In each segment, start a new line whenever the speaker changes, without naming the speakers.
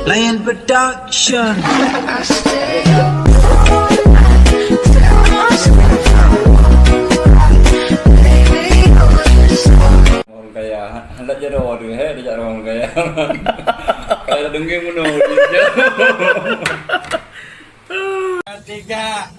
Lion Production.
Orang kaya, hendak jadi orang he, jadi orang kaya. Kalau dengki menurut. Tiga.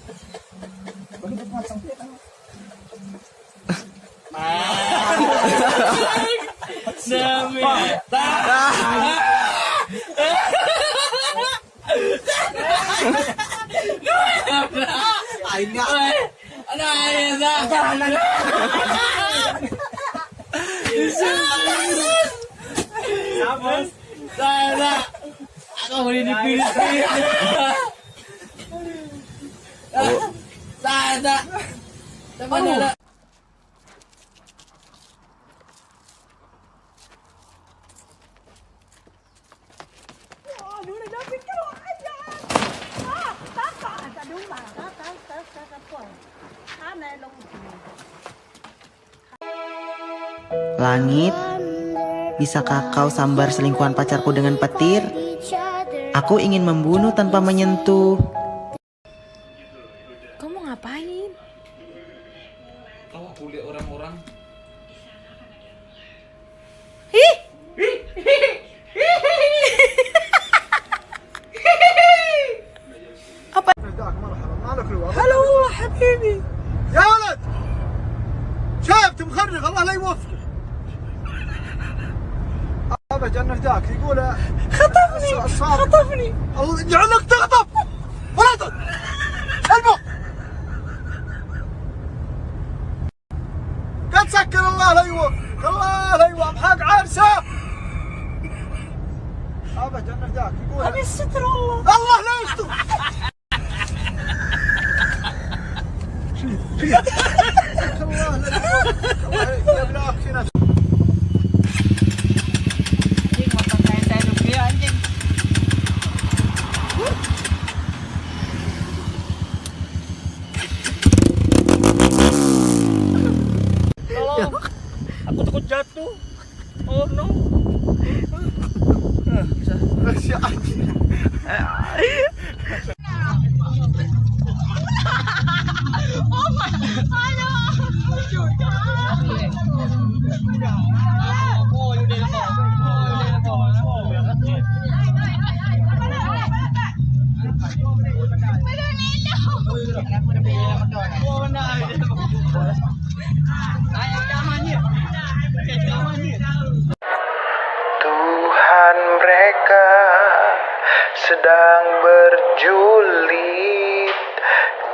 Aku boleh dipilih. Saya teman-teman.
Langit, bisakah kau sambar selingkuhan pacarku dengan petir? Aku ingin membunuh tanpa menyentuh.
Kau mau ngapain?
Kau kuliah orang-orang.
هلا والله حبيبي.
يا ولد شايف مخرج الله لا يوفقك. ابد انك ذاك يقول
خطفني.
الله يجعلك تغضب ولا تغضب المخ لا تسكر الله لا يوفقك الله لا يوفقك حق عرسه ابد انك ذاك يقول
ابي الستر والله.
الله لا يستر الله لا يوفقك الله يبلاك في نفسك.
Anjing motor saya dulu anjing. Tolong. Aku takut jatuh. Oh no.
Si anjing.
Tuhan, mereka sedang berjulit.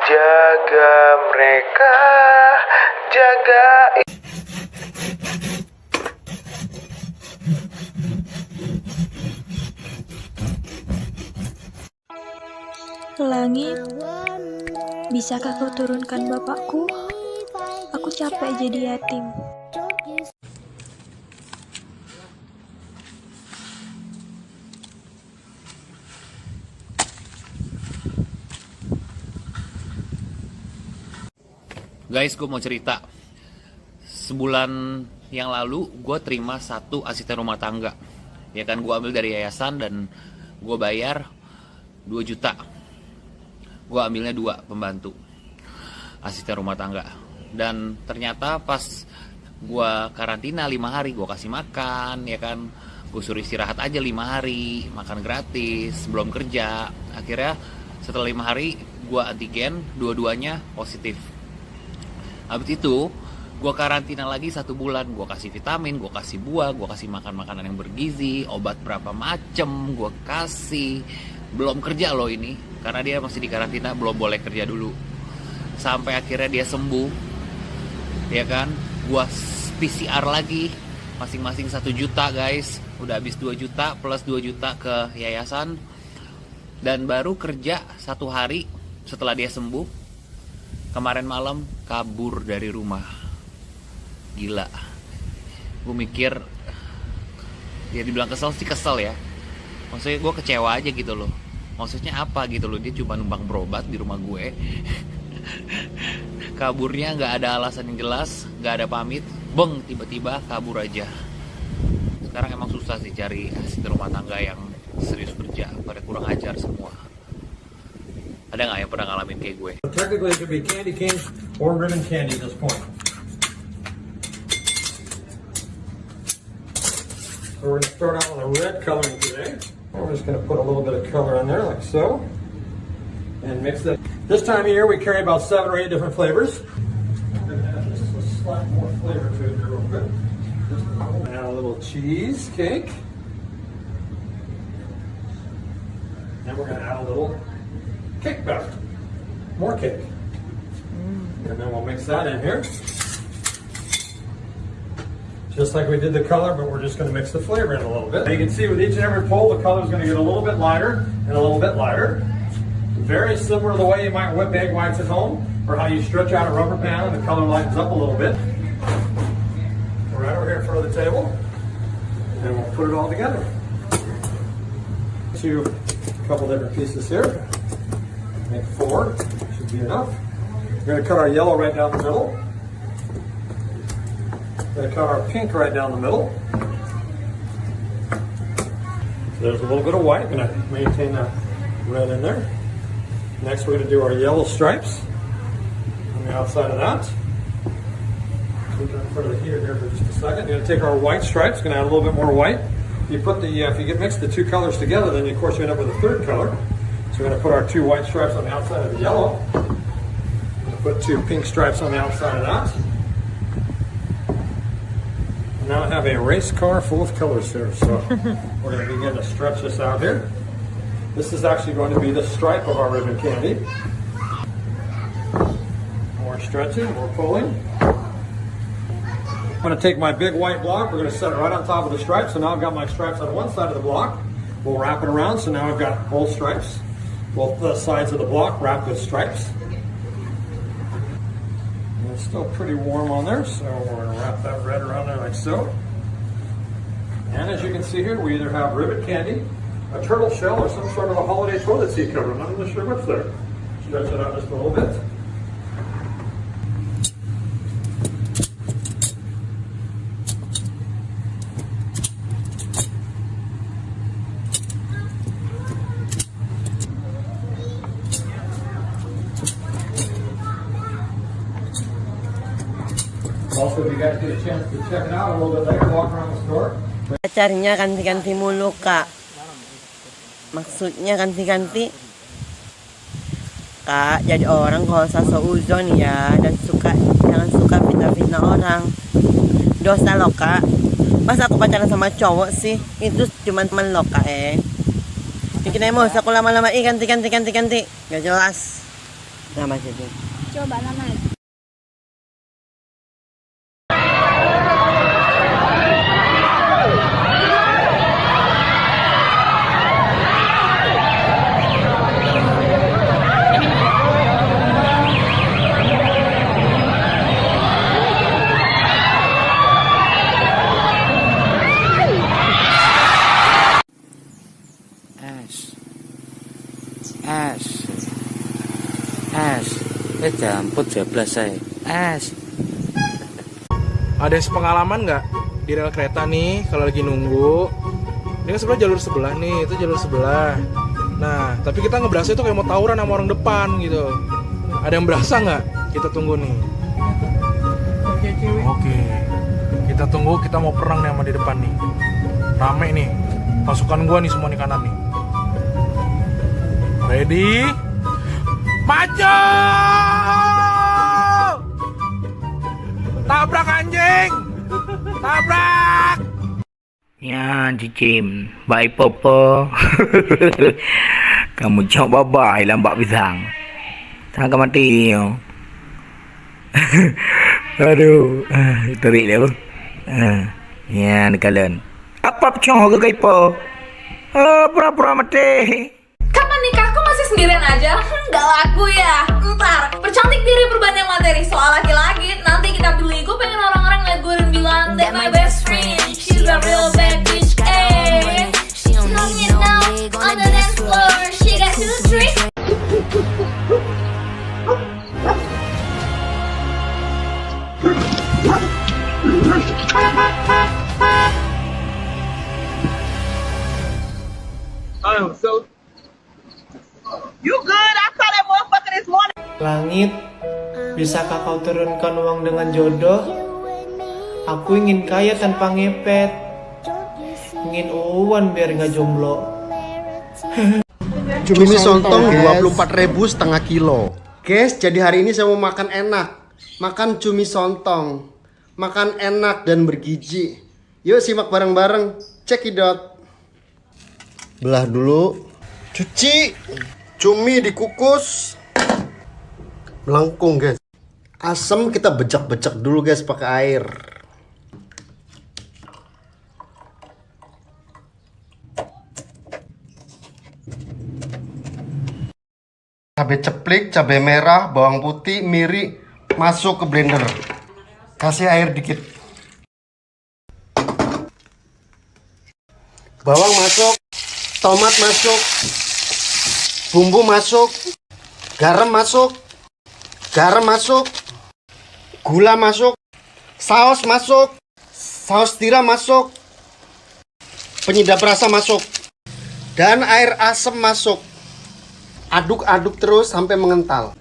Jaga mereka, jaga.
Langit, bisakah kau turunkan bapakku? Aku capek jadi yatim.
Guys, gue mau cerita. Sebulan yang lalu gue terima satu asisten rumah tangga. Ya kan, gue ambil dari yayasan dan gue bayar 2 juta. Gue ambilnya 2 pembantu asisten rumah tangga. Dan ternyata pas gue karantina 5 hari, gue kasih makan, ya kan. Gue suruh istirahat aja 5 hari, makan gratis, belum kerja. Akhirnya setelah 5 hari gue antigen, dua-duanya positif. Habis itu gue karantina lagi 1 bulan. Gue kasih vitamin, gue kasih buah, gue kasih makan makanan yang bergizi, obat berapa macem gue kasih. Belum kerja loh ini, karena dia masih di karantina, belum boleh kerja dulu. Sampai akhirnya dia sembuh, ya kan. Gue PCR lagi, masing-masing 1 juta guys. Udah habis 2 juta plus 2 juta ke yayasan. Dan baru kerja 1 hari setelah dia sembuh. Kemarin malam kabur dari rumah. Gila. Gue mikir, ya dibilang kesel sih kesel ya. Maksudnya gue kecewa aja gitu loh. Maksudnya apa gitu loh, dia cuma numpang berobat di rumah gue. Kaburnya nggak ada alasan yang jelas, nggak ada pamit, tiba-tiba kabur aja. Sekarang emang susah sih cari asisten rumah tangga yang serius kerja, pada kurang ajar semua. Ada nggak yang pernah ngalamin kayak gue?
Technically, it could be candy cane or ribbon candy at this point. So we're going to start out with a red coloring today. We're just going to put a little bit of color in there, like so, and mix it. This time of year, we carry about 7 or 8 different flavors. I'm going to add just a slight more flavor to it here real quick. Add a little cheesecake. And we're going to add a little cake batter. More cake. And then we'll mix that in here. Just like we did the color, but we're just going to mix the flavor in a little bit. You can see with each and every pull, the color is going to get a little bit lighter and a little bit lighter. Very similar to the way you might whip egg whites at home, or how you stretch out a rubber band and the color lightens up a little bit. We're right over here in front of the table, and then we'll put it all together. A couple different pieces here. Make 4, should be enough. We're going to cut our yellow right down the middle. We're going to cut our pink right down the middle. So there's a little bit of white. Going to maintain that red in there. Next, we're going to do our yellow stripes on the outside of that. Keep that in front of the heater here for just a second. We're going to take our white stripes. Going to add a little bit more white. If you mix the 2 colors together, then of course you end up with a 3rd color. So we're going to put our 2 white stripes on the outside of the yellow. We're going to put 2 pink stripes on the outside of that. And now I have a race car full of colors here. So we're going to begin to stretch this out here. This is actually going to be the stripe of our ribbon candy. More stretching, more pulling. I'm going to take my big white block. We're going to set it right on top of the stripes. So now I've got my stripes on one side of the block. We'll wrap it around. So now I've got both stripes. Both the sides of the block wrapped with stripes. And it's still pretty warm on there, so we're going to wrap that red around there like so. And as you can see here, we either have ribbon candy, a turtle shell, or some sort of a holiday toilet seat cover. I'm not really sure what's there. Stretch it out just a little bit. Also, if you guys get a chance to check it out a little bit later, walk around the store.
Pacarnya ganti-ganti mulu, Kak. Maksudnya ganti-ganti. Kak, jadi orang kalau usah seuzon ya, dan jangan suka fitnah-fitnah orang. Dosa loh, Kak. Masa aku pacaran sama cowok sih? Itu cuma temen loh, Kak, Bikin emosi aku lama-lama, ganti. Gak jelas. Nama jadi.
Coba nama.
Campur 12 saya.
Ada pengalaman nggak di rel kereta nih kalau lagi nunggu? Ini kan sebelah jalur sebelah nih, itu jalur sebelah. Nah, tapi kita ngeberasa itu kayak mau tawuran sama orang depan gitu. Ada yang berasa nggak? Kita tunggu nih. Oke. Kita tunggu, kita mau perang nih sama di depan nih. Rame nih. Pasukan gua nih semua nih kanan nih. Ready? Maju! Tabrak anjing! Tabrak!
Ya, cicim. Baik, Popo. Kamu coba baik lah, Mbak Pisang. Tangga mati. Aduh. Terik dia, Bu. Ya, kalian. Apa pecah ke kaipo? Pura-pura mati.
Kapan nikahku masih sendirian aja? Nggak laku ya. Ntar, percantik diri berbanyak materi soal laki-laki. Nanti kita pilih, gue pengen orang-orang ngeliat gue dan bilang that my best friend, she's a real bad bitch. She don't need no wig on the dance floor. She got to the trick.
Langit, bisakah kau turunkan uang dengan jodoh? Aku ingin kaya tanpa ngepet. Ingin uan biar nggak jomblo.
Cumi sontong 24.000 setengah kilo. Guys, jadi hari ini saya mau makan enak. Makan cumi sontong. Makan enak dan bergizi. Yuk simak bareng-bareng. Cekidot. Belah dulu. Cuci. Cumi dikukus. Melengkung guys. Asam kita becek-becek dulu guys pakai air. Cabai ceplik, cabai merah, bawang putih, miri masuk ke blender. Kasih air dikit. Bawang masuk, tomat masuk, bumbu masuk, garam masuk, gula masuk, saus masuk, saus tiram masuk, penyedap rasa masuk, dan air asam masuk. Aduk-aduk terus sampai mengental.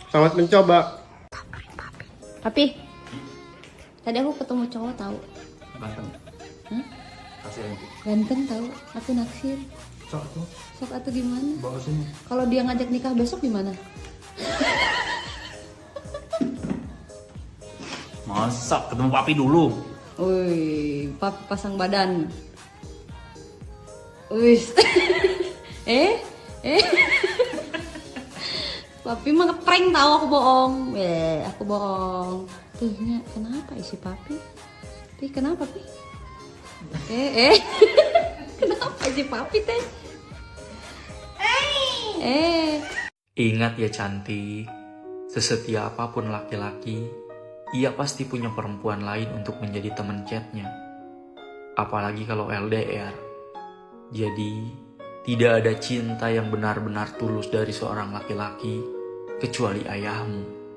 Selamat mencoba.
Papi, tadi aku ketemu cowok tahu.
Ganteng.
Hah?
Kasih nanti.
Ganteng tahu. Aku naksir.
Sok tuh.
Sok atau gimana?
Bawa sini.
Kalau dia ngajak nikah besok gimana?
Masa ketemu papi dulu.
Wih, papi pasang badan. Wih. Papi mah ngeprank tahu aku bohong. Aku bohong. Tuhnya kenapa isi papi? Kenapa pi? Kenapa isi papi teh?
Ingat ya cantik, sesetia apapun laki-laki, ia pasti punya perempuan lain untuk menjadi teman chatnya. Apalagi kalau LDR. Jadi, tidak ada cinta yang benar-benar tulus dari seorang laki-laki kecuali ayahmu.